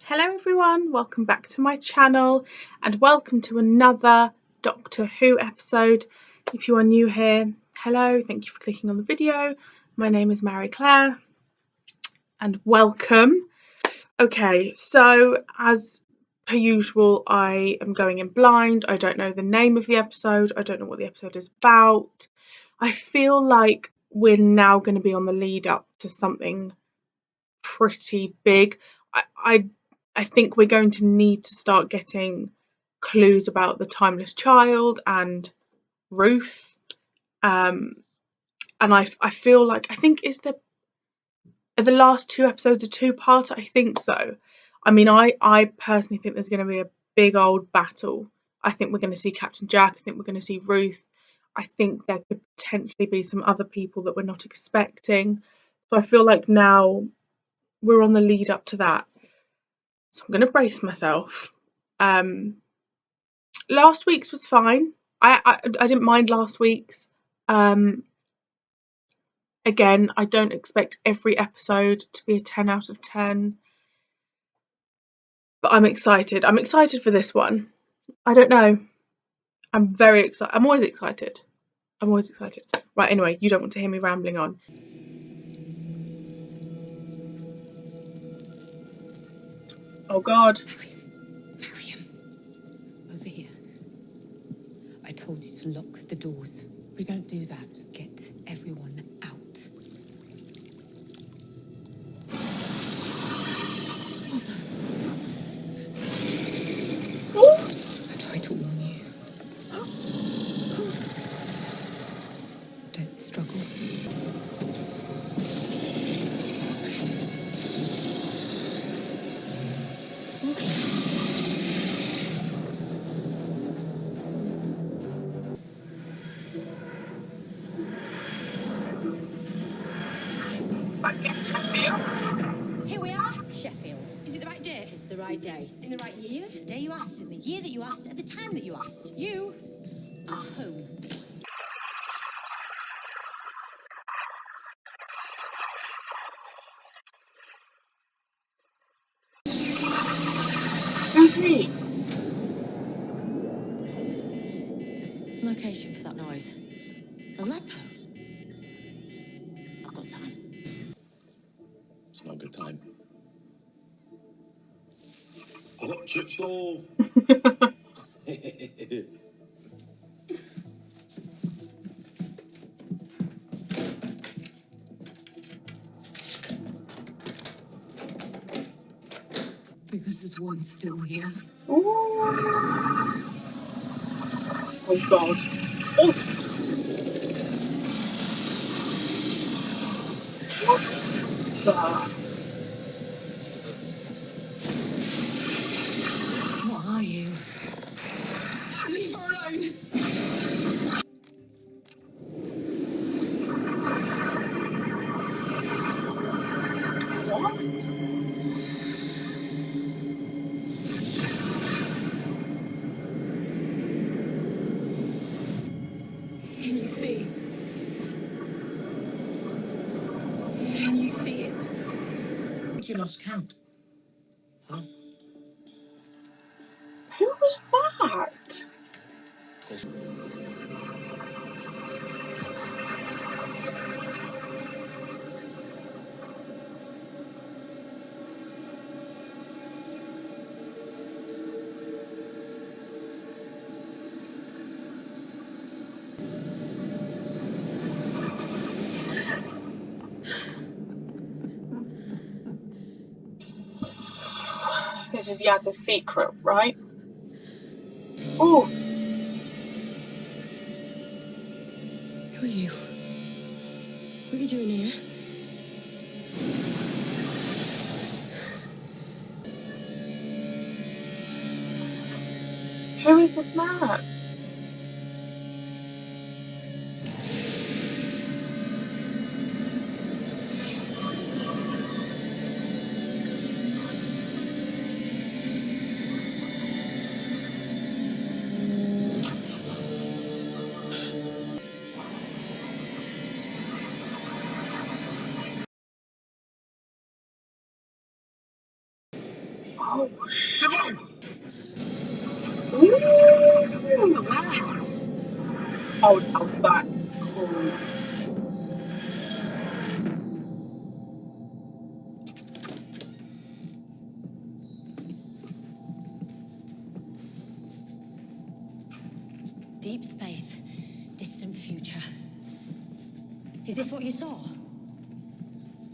Hello everyone, welcome back to my channel and welcome to another Doctor Who episode. If you are new here, hello, thank you for clicking on the video. My name is Marie-Clare and welcome. Okay, so as per usual, I am going in blind. I don't know the name of the episode. I don't know what the episode is about. I feel like we're now going to be on the lead up to something pretty big. I think we're going to need to start getting clues about the Timeless Child and Ruth. And I feel like, I think, are the last two episodes a two-parter? I think so. I mean, I personally think there's going to be a big old battle. I think we're going to see Captain Jack. I think we're going to see Ruth. I think there could potentially be some other people that we're not expecting. So I feel like now we're on the lead up to that. So I'm going to brace myself. Last week's was fine. I didn't mind last week's. Again, I don't expect every episode to be a 10 out of 10. But I'm excited. I'm excited for this one. I don't know. I'm very excited. I'm always excited. I'm always excited. Right, anyway, you don't want to hear me rambling on. Oh God. Mariam, over here. I told you to lock the doors. We don't do that. Get everyone out. Oh no. I tried to warn you. Don't struggle. Here we are, Sheffield. Is it the right day? It's the right day. In the right year? The day you asked, in the year that you asked, at the time that you asked. You are home. Who's he? Location for that noise. Aleppo. I've got time. It's not a good time. I got chips though. Because there's one still here. Ooh. Oh God. Oh. What are you? Leave her alone! What? Can you see? Can you see it? I think you lost count. Huh? Who was that? This is Yaz's secret, right? Oh. Who are you? What are you doing here? Who is this man? Oh, Simone! Ooh. But where? Oh, now that's cool. Deep space, distant future. Is this what you saw?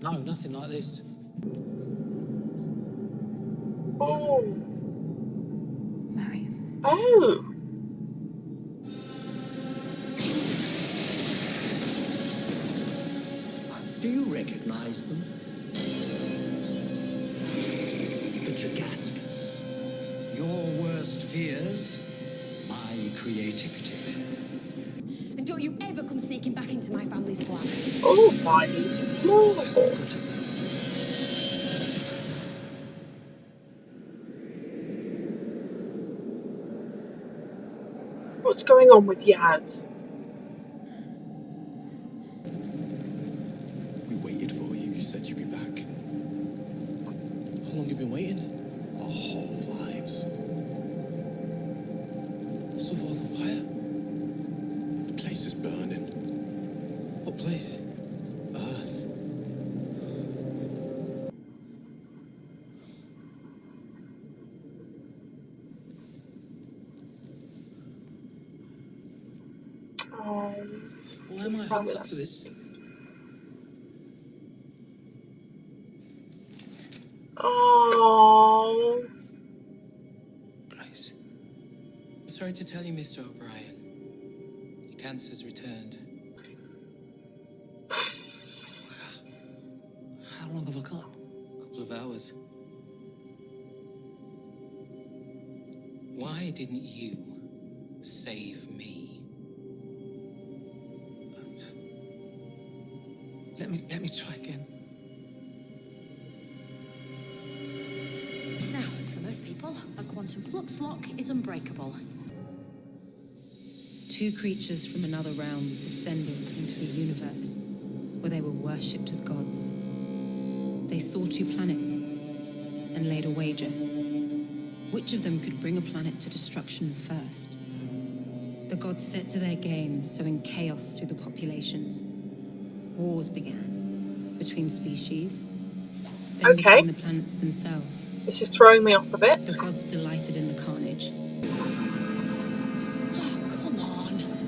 No, nothing like this. Oh. Mariam. Oh. Do you recognize them? The Dragaskas. Your worst fears, my creativity. And don't you ever come sneaking back into my family's flat. Oh my Oh, that's not lord. good. What's going on with Yaz? We waited for you. You said you'd be back. How long you been waiting? Our whole lives. What's with all the fire? The place is burning. What place? Earth. Why am Please I tell me hooked up that's to this? the case. Oh. Grace. I'm sorry to tell you, Mr. O'Brien. Your cancer's returned. How long have I got? A couple of hours. Why didn't you save me? Let me try again. Now, for most people, a quantum flux lock is unbreakable. Two creatures from another realm descended into a universe where they were worshipped as gods. They saw two planets and laid a wager. Which of them could bring a planet to destruction first? The gods set to their game, sowing chaos through the populations. Wars began between species, then Okay. between the planets themselves. This is throwing me off a bit. The gods delighted in the carnage. Oh, come on.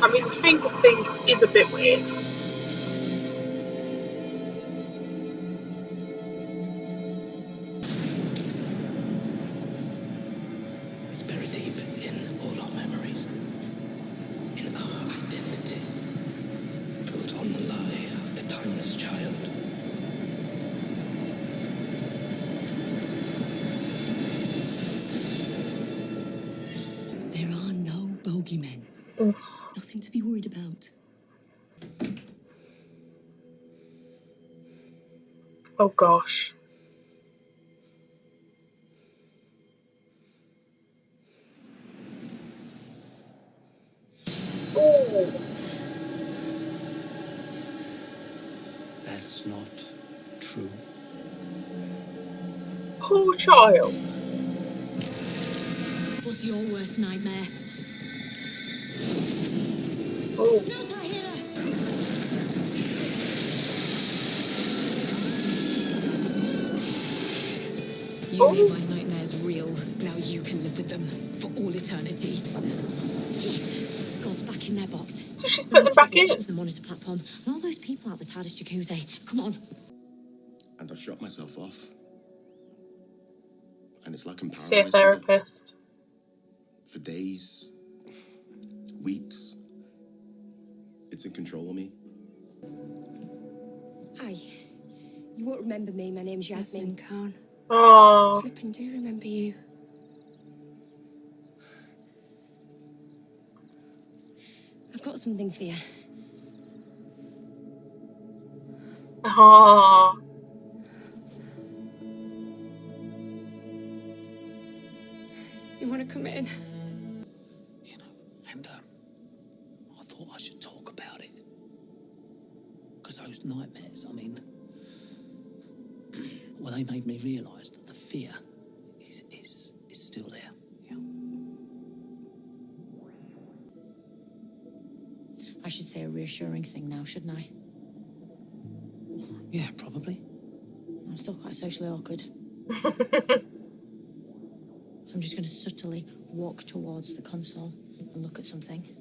I mean, the finger thing is a bit weird. It's buried deep in all our memories. In our identity. Built on the lie of the timeless child. There are no bogeymen. Oof. Nothing to be worried about. Oh gosh. Ooh. That's not true. Poor child. What's your worst nightmare? Oh. No, Tahira! You Oh. made my nightmares real. Now you can live with them for all eternity. Yes, God's back in their box. So she's No put need them to back get in. to the monitor platform. And all those people out the TARDIS jacuzzi. Come on. And I shut myself off. And it's like I'm See a paralyzed with it. therapist. For days. Weeks. It's in control of me. Hi. You won't remember me. My name's Yasmin. Khan. Oh. Flippin' do remember you. I've got something for you. Oh. You want to come in? You know, and I thought I should talk about it. Because those nightmares, I mean, well, they made me realise that the fear is still there. Yeah. I should say a reassuring thing now, shouldn't I? Yeah, probably. I'm still quite socially awkward. So I'm just going to subtly walk towards the console and look at something.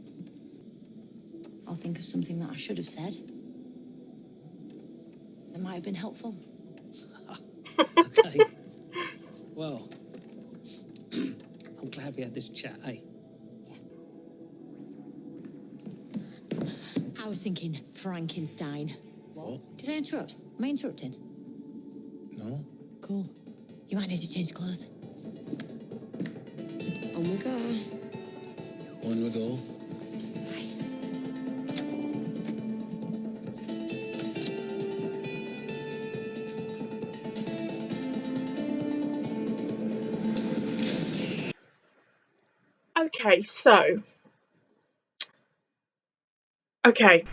I'll think of something that I should have said that might have been helpful. Okay. Well, I'm glad we had this chat, eh? I was thinking Frankenstein. What? Did I interrupt? Am I interrupting? No? Cool. You might need to change clothes. On we go. On we go. Okay, so. Okay.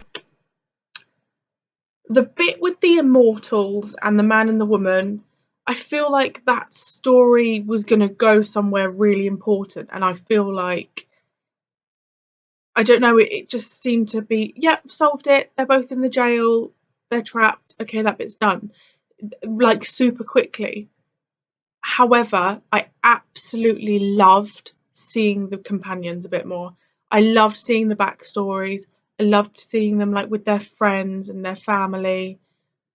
The bit with the immortals and the man and the woman, I feel like that story was going to go somewhere really important. And I feel like, I don't know, it just seemed to be, yep, solved it. They're both in the jail. They're trapped. Okay, that bit's done. Like super quickly. However, I absolutely loved seeing the companions a bit more. I loved seeing the backstories. I loved seeing them like with their friends and their family.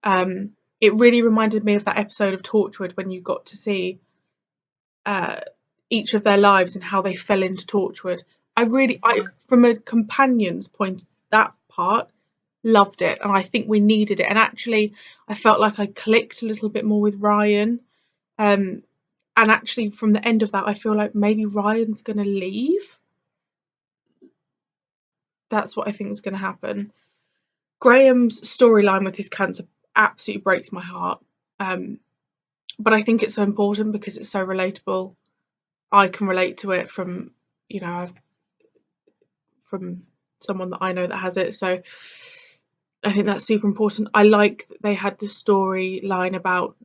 It really reminded me of that episode of Torchwood when you got to see each of their lives and how they fell into Torchwood. From a companion's point, that part, loved it, and I think we needed it. And actually, I felt like I clicked a little bit more with Ryan. And actually, from the end of that, I feel like maybe Ryan's going to leave. That's what I think is going to happen. Graham's storyline with his cancer absolutely breaks my heart. But I think it's so important because it's so relatable. I can relate to it from, from someone that I know that has it. So I think that's super important. I like that they had the storyline about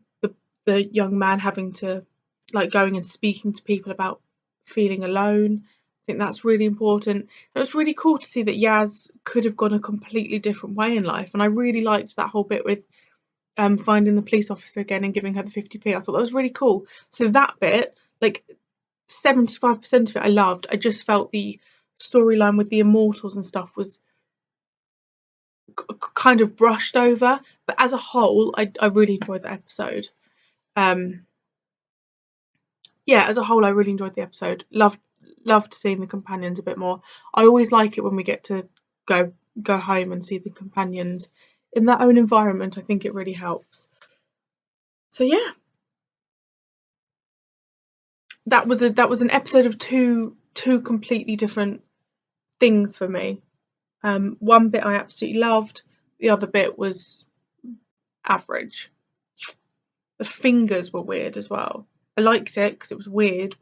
the young man having to, like, going and speaking to people about feeling alone. I think that's really important. It was really cool to see that Yaz could have gone a completely different way in life, and I really liked that whole bit with finding the police officer again and giving her the 50p. I thought that was really cool. So that bit, like 75% of it I loved. I just felt the storyline with the immortals and stuff was kind of brushed over, but as a whole I really enjoyed the episode. As a whole I really enjoyed the episode. Loved seeing the companions a bit more. I always like it when we get to go home and see the companions in their own environment. I think it really helps. So yeah, that was an episode of two completely different things for me. One bit I absolutely loved, the other bit was average. The fingers were weird as well. I liked it because it was weird,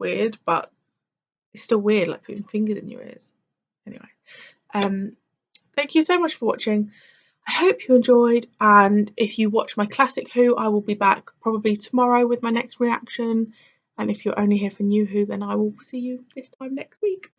but it's still weird, like putting fingers in your ears. Anyway, thank you so much for watching. I hope you enjoyed, and if you watch my classic Who, I will be back probably tomorrow with my next reaction. And if you're only here for new Who, then I will see you this time next week.